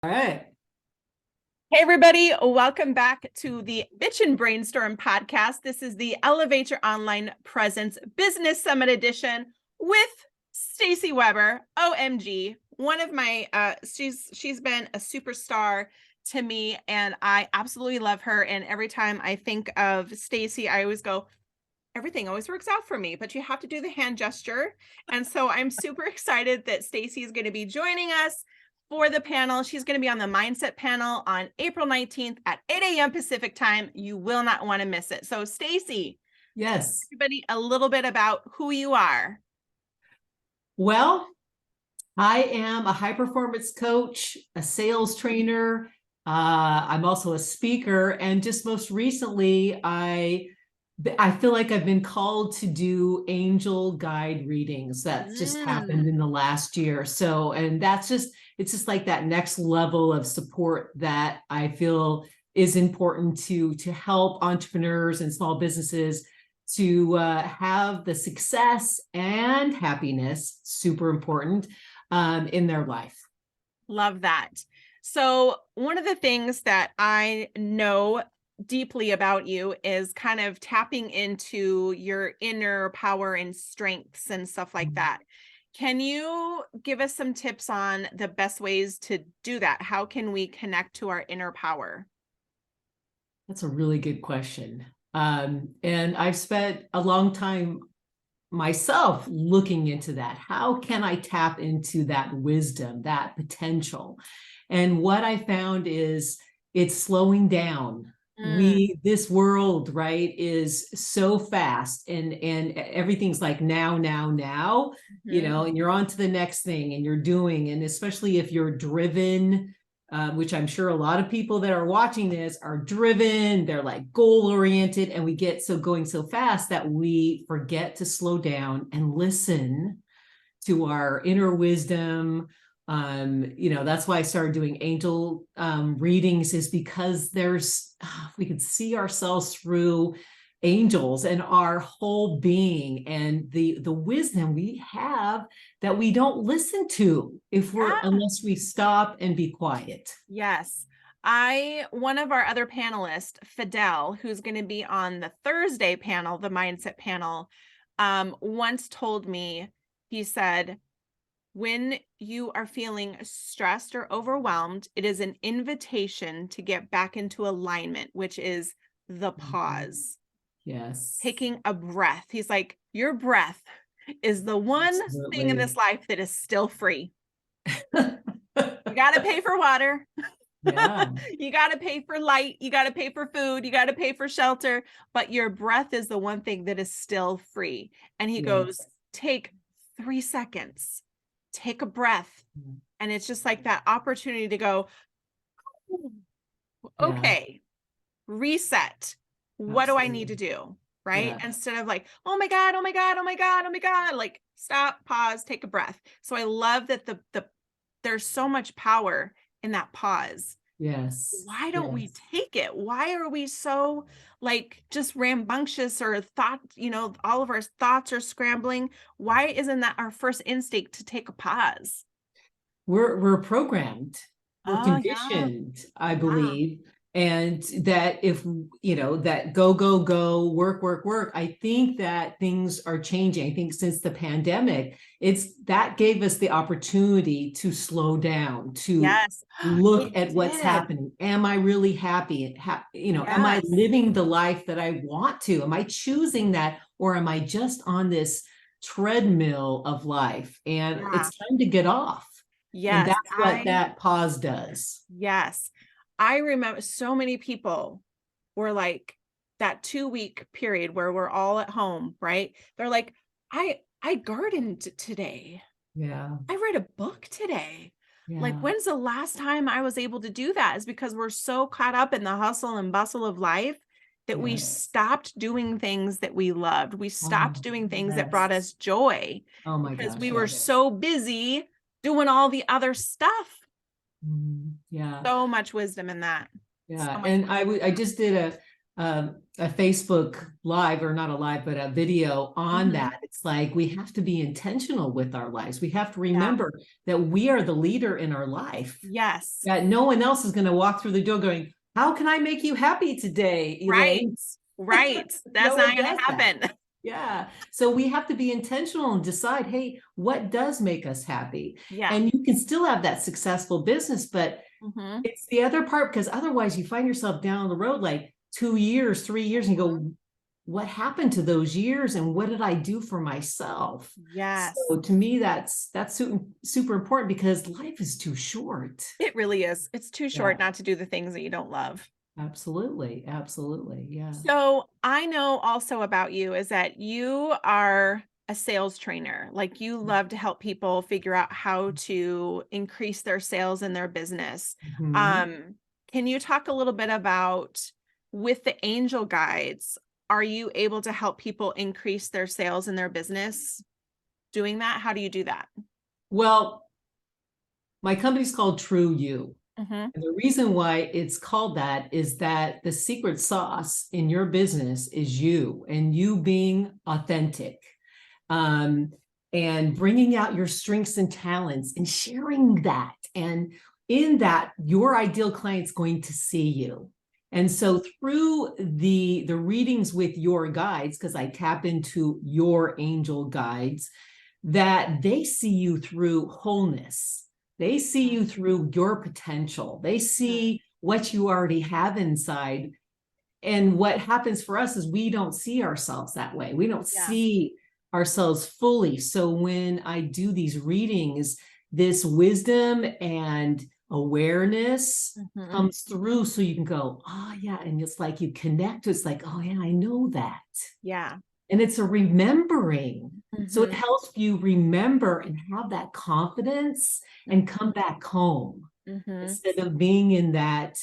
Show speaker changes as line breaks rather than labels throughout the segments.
All right.
Hey, everybody. Welcome back to the Bitch and Brainstorm podcast. This is the Elevate Your Online Presence Business Summit Edition with Stacy Weber, OMG. One of my, she's been a superstar to me, and I absolutely love her. And every time I think of Stacy, I always go, everything always works out for me, but you have to do the hand gesture. And so I'm super excited that Stacy is going to be joining us for the panel. She's going to be on the Mindset panel on April 19th at 8 a.m. Pacific time. You will not want to miss it. So Stacy,
Yes.
everybody a little bit about who you are.
Well, I am a high performance coach, a sales trainer. I'm also a speaker, and just most recently, I feel like I've been called to do angel guide readings. That's just happened in the last year. So, and it's just like that next level of support that I feel is important to help entrepreneurs and small businesses to have the success and happiness, super important, in their life.
Love that. So one of the things that I know deeply about you is kind of tapping into your inner power and strengths and stuff like that. Can you give us some tips on the best ways to do that? How can we connect to our inner power?
That's a really good question. And I've spent a long time myself looking into that. How can I tap into that wisdom, that potential? And what I found is it's slowing down. This world, right, is so fast, and everything's like now, and you're on to the next thing and you're doing, and especially if you're driven, which I'm sure a lot of people that are watching this are driven, they're like goal oriented, and we get going so fast that we forget to slow down and listen to our inner wisdom. That's why I started doing angel readings, is because we can see ourselves through angels and our whole being, and the wisdom we have that we don't listen to unless we stop and be quiet.
Yes. One of our other panelists, Fidel, who's going to be on the Thursday panel, the Mindset panel, once told me, he said, when you are feeling stressed or overwhelmed, it is an invitation to get back into alignment, which is the pause.
Yes.
Taking a breath. He's like, your breath is the one thing in this life that is still free. You got to pay for water.
Yeah.
You got to pay for light. You got to pay for food. You got to pay for shelter. But your breath is the one thing that is still free. And he goes, take 3 seconds, take a breath. And it's just like that opportunity to go, okay, reset. What do I need to do? Right. Yeah. Instead of like, oh my God, oh my God, oh my God, oh my God, like stop, pause, take a breath. So I love that there's so much power in that pause.
Yes.
Why don't we take it? Why are we so like just rambunctious or all of our thoughts are scrambling? Why isn't that our first instinct to take a pause?
We're programmed, we're conditioned, I believe. And that if, that go, work, I think that things are changing. I think since the pandemic, that gave us the opportunity to slow down, to look at what's happening. Am I really happy? Am I living the life that I want to? Am I choosing that? Or am I just on this treadmill of life? And it's time to get off. Yes. And that's what that pause does.
Yes. I remember so many people were like that 2-week period where we're all at home, right? They're like, I gardened today.
Yeah.
I read a book today. Yeah. Like, when's the last time I was able to do that? Is because we're so caught up in the hustle and bustle of life that we stopped doing things that we loved. We stopped doing things that brought us joy.
Oh my gosh.
Because we were so busy doing all the other stuff.
Yeah.
So much wisdom in that.
Yeah. And I just did a Facebook live, or not a live, but a video on that. It's like we have to be intentional with our lives. We have to remember that we are the leader in our life.
Yes.
That no one else is going to walk through the door going, how can I make you happy today, Elaine?
Right. That's
No
not
one
going to
does that.
happen.
Yeah. So we have to be intentional and decide, hey, what does make us happy?
Yeah.
And you can still have that successful business, but it's the other part, because otherwise you find yourself down the road like 2 years, 3 years, and you go, what happened to those years and what did I do for myself?
Yes.
So to me, that's super, super important, because life is too short.
It really is. It's too short not to do the things that you don't love.
Absolutely. Absolutely. Yeah.
So I know also about you is that you are a sales trainer. Like you love to help people figure out how to increase their sales in their business. Can you talk a little bit about, with the angel guides, are you able to help people increase their sales in their business doing that? How do you do that?
Well, my company's called Tru You.
Mm-hmm.
And the reason why it's called that is that the secret sauce in your business is you, and you being authentic, and bringing out your strengths and talents and sharing that. And in that, your ideal client's going to see you. And so through the readings with your guides, because I tap into your angel guides, that they see you through wholeness. They see you through your potential. They see what you already have inside. And what happens for us is we don't see ourselves that way. We don't see ourselves fully. So when I do these readings, this wisdom and awareness comes through, so you can go, oh yeah. And it's like you connect. It's like, oh yeah, I know that.
Yeah.
And it's a remembering. So it helps you remember and have that confidence and come back home instead of being in that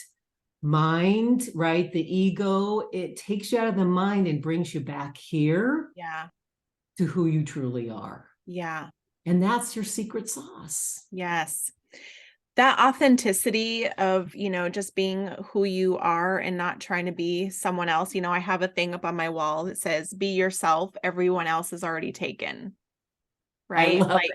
mind, right? The ego, it takes you out of the mind and brings you back here to who you truly are.
Yeah.
And that's your secret sauce.
Yes. That authenticity of, just being who you are and not trying to be someone else. I have a thing up on my wall that says, be yourself. Everyone else is already taken. Right.
I love it.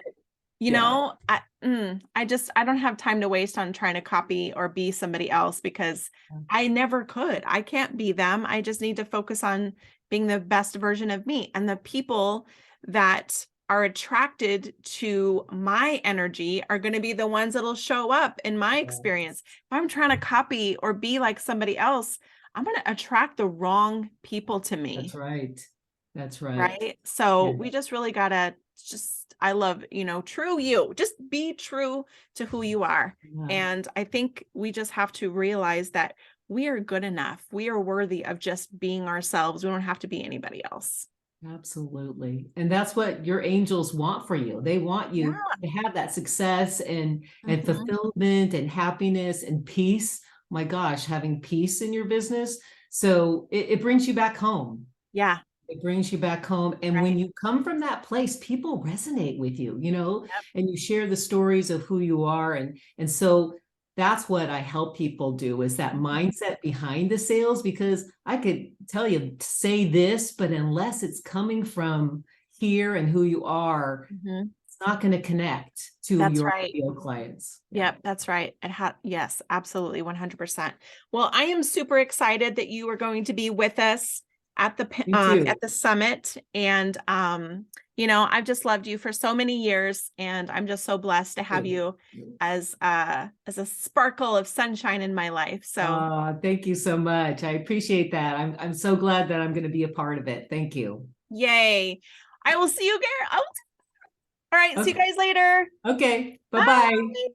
I don't have time to waste on trying to copy or be somebody else, because I never could. I can't be them. I just need to focus on being the best version of me. And the people that are attracted to my energy are going to be the ones that'll show up in my experience. If I'm trying to copy or be like somebody else, I'm going to attract the wrong people to me.
That's right. That's right.
Right. So we just really got to I love, true you, just be true to who you are. And I think we just have to realize that we are good enough. We are worthy of just being ourselves. We don't have to be anybody else.
Absolutely. And that's what your angels want for you. They want you to have that success and fulfillment and happiness and peace. My gosh, having peace in your business. So it brings you back home.
Yeah.
It brings you back home. And when you come from that place, people resonate with you, and you share the stories of who you are. And so that's what I help people do, is that mindset behind the sales, because I could tell you, say this, but unless it's coming from here and who you are, it's not going to connect to your ideal clients.
Yep, that's right. Yes, absolutely. 100%. Well, I am super excited that you are going to be with us at the summit. And, I've just loved you for so many years, and I'm just so blessed to have you as a sparkle of sunshine in my life. So
thank you so much. I appreciate that. I'm so glad that I'm going to be a part of it. Thank you.
Yay. I will see you again. All right. Okay. See you guys later.
Okay. Bye-bye. Bye.